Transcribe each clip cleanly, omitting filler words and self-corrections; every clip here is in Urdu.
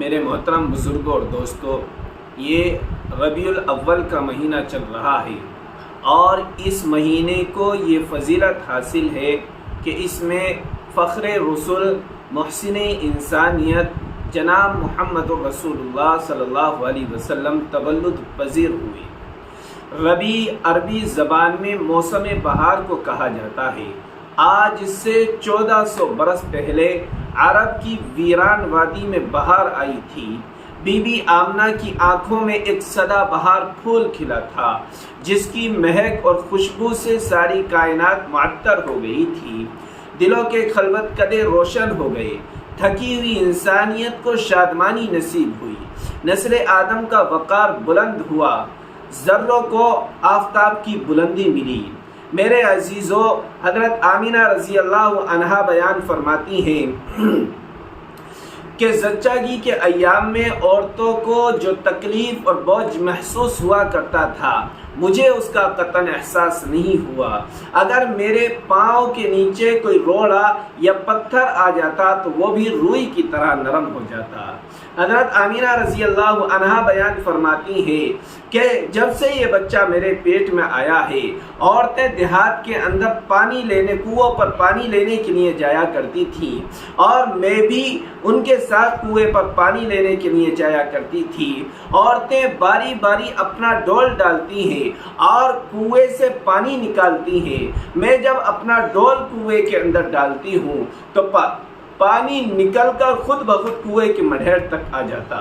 میرے محترم بزرگوں اور دوستوں، یہ ربیع الاول کا مہینہ چل رہا ہے اور اس مہینے کو یہ فضیلت حاصل ہے کہ اس میں فخر رسول محسن انسانیت جناب محمد رسول اللہ صلی اللہ علیہ وسلم تولد پذیر ہوئے۔ ربیع عربی زبان میں موسم بہار کو کہا جاتا ہے۔ آج سے 1400 برس پہلے عرب کی ویران وادی میں بہار آئی تھی۔ بی بی آمنہ کی آنکھوں میں ایک سدا بہار پھول کھلا تھا جس کی مہک اور خوشبو سے ساری کائنات معطر ہو گئی تھی۔ دلوں کے خلوت کدے روشن ہو گئے، تھکی ہوئی انسانیت کو شادمانی نصیب ہوئی، نسل آدم کا وقار بلند ہوا، ذروں کو آفتاب کی بلندی ملی۔ میرے عزیزو، حضرت آمینہ رضی اللہ عنہا بیان فرماتی ہیں کہ زچگی کے ایام میں عورتوں کو جو تکلیف اور بوجھ محسوس ہوا کرتا تھا، مجھے اس کا قطعاً احساس نہیں ہوا۔ اگر میرے پاؤں کے نیچے کوئی روڑا یا پتھر آ جاتا تو وہ بھی روئی کی طرح نرم ہو جاتا۔ حضرت آمینہ رضی اللہ عنہا بیان فرماتی ہیں کہ جب سے یہ بچہ میرے پیٹ میں آیا ہے، عورتیں دیہات کے اندر پانی لینے، کنووں پر پانی لینے کے لیے جایا کرتی تھیں اور میں بھی ان کے ساتھ کنویں پر پانی لینے کے لیے جایا کرتی تھی۔ عورتیں باری باری اپنا ڈول ڈالتی ہیں اور کنویں سے پانی نکالتی ہیں۔ میں جب اپنا ڈول کنویں کے اندر ڈالتی ہوں تو پانی نکل کر خود بخود کنویں کے مڈھیڑ تک آ جاتا۔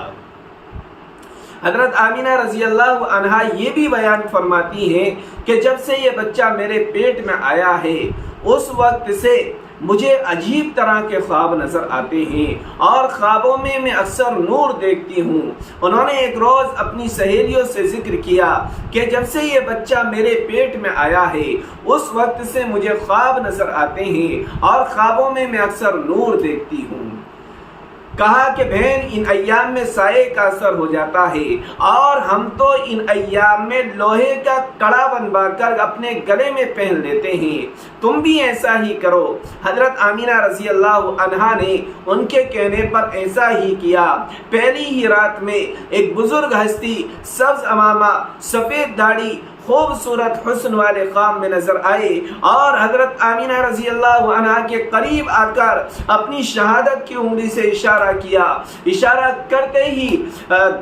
حضرت آمینہ رضی اللہ عنہا یہ بھی بیان فرماتی ہیں کہ جب سے یہ بچہ میرے پیٹ میں آیا ہے، اس وقت سے مجھے عجیب طرح کے خواب نظر آتے ہیں اور خوابوں میں اکثر نور دیکھتی ہوں۔ انہوں نے ایک روز اپنی سہیلیوں سے ذکر کیا کہ جب سے یہ بچہ میرے پیٹ میں آیا ہے، اس وقت سے مجھے خواب نظر آتے ہیں اور خوابوں میں اکثر نور دیکھتی ہوں۔ کہا کہ بہن، ان ایام میں سائے کا اثر ہو جاتا ہے اور ہم تو ان ایام میں لوہے کا کڑا بنوا کر اپنے گلے میں پہن لیتے ہیں، تم بھی ایسا ہی کرو۔ حضرت آمینہ رضی اللہ عنہا نے ان کے کہنے پر ایسا ہی کیا۔ پہلی ہی رات میں ایک بزرگ ہستی سبز عمامہ، سفید داڑھی، خوبصورت حسن والے خواب میں نظر آئے اور حضرت آمینہ رضی اللہ عنہا کے قریب آ کر اپنی شہادت کی انگلی سے اشارہ کیا۔ اشارہ کرتے ہی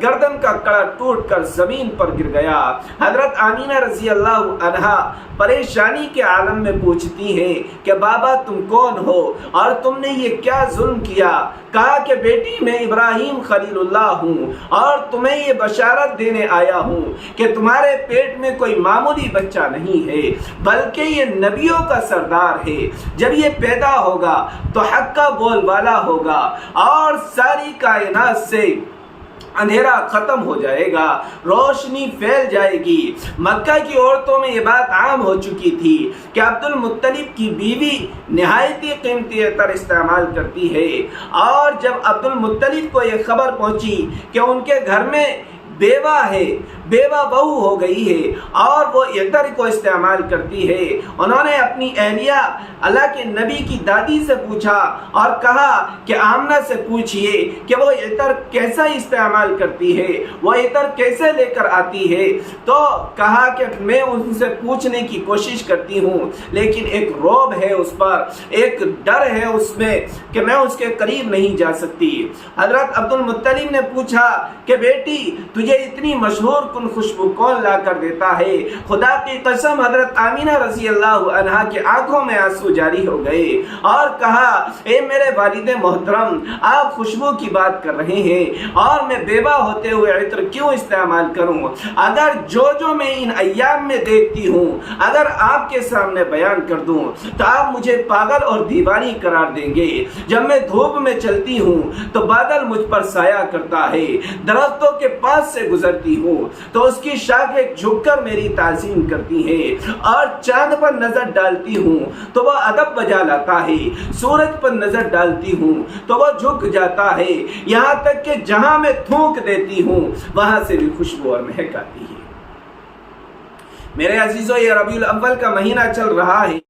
گردن کا کڑا ٹوٹ کر زمین پر گر گیا۔ حضرت آمینہ رضی اللہ عنہا پریشانی کے عالم میں پوچھتی ہیں کہ بابا تم کون ہو اور تم نے یہ کیا ظلم کیا؟ کہا کہ بیٹی میں ابراہیم خلیل اللہ ہوں اور تمہیں یہ بشارت دینے آیا ہوں کہ تمہارے پیٹ میں کوئی معمولی بچہ نہیں ہے بلکہ یہ نبیوں کا سردار ہے۔ جب یہ پیدا ہوگا تو حق کا بول والا ہوگا اور ساری کائنات سے اندھیرا ختم ہو جائے گا، روشنی پھیل جائے گی۔ مکہ کی عورتوں میں یہ بات عام ہو چکی تھی کہ عبد المطلب کی بیوی نہایت ہی قیمتی عطر استعمال کرتی ہے، اور جب عبد المطلب کو یہ خبر پہنچی کہ ان کے گھر میں بیوہ ہے، بیوہ بہو ہو گئی ہے اور وہ عطر کو استعمال کرتی ہے، انہوں نے اپنی اہلیہ اللہ کے نبی کی دادی سے پوچھا اور کہا کہ آمنہ سے پوچھئے کہ وہ عطر کیسا استعمال کرتی ہے، وہ عطر کیسے لے کر آتی ہے۔ تو کہا کہ میں ان سے پوچھنے کی کوشش کرتی ہوں لیکن ایک رعب ہے اس پر، ایک ڈر ہے اس میں کہ میں اس کے قریب نہیں جا سکتی۔ حضرت عبد المطلب نے پوچھا کہ بیٹی تجھے اتنی مشہور کن خوشبو کون لا کر دیتا ہے؟ خدا کی قسم حضرت آمینہ رضی اللہ عنہا کی آنکھوں میں آنسو جاری ہو گئے اور کہا اے میرے والد محترم، آپ خوشبو کی بات کر رہے ہیں اور میں بیوہ ہوتے ہوئے عطر کیوں استعمال کروں؟ اگر جو میں ان ایام میں دیکھتی ہوں اگر آپ کے سامنے بیان کر دوں تو آپ مجھے پاگل اور دیوانی قرار دیں گے۔ جب میں دھوپ میں چلتی ہوں تو بادل مجھ پر سایہ کرتا ہے، درختوں کے پاس سے گزرتی ہوں تو اس کی شاخیں جھک کر میری تعظیم کرتی ہیں، اور چاند پر نظر ڈالتی ہوں تو وہ ادب بجا لاتا ہے، سورج پر نظر ڈالتی ہوں تو وہ جھک جاتا ہے، یہاں تک کہ جہاں میں تھوک دیتی ہوں وہاں سے بھی خوشبو اور مہک آتی ہے۔ میرے عزیزو، یہ ربیع الاول کا مہینہ چل رہا ہے۔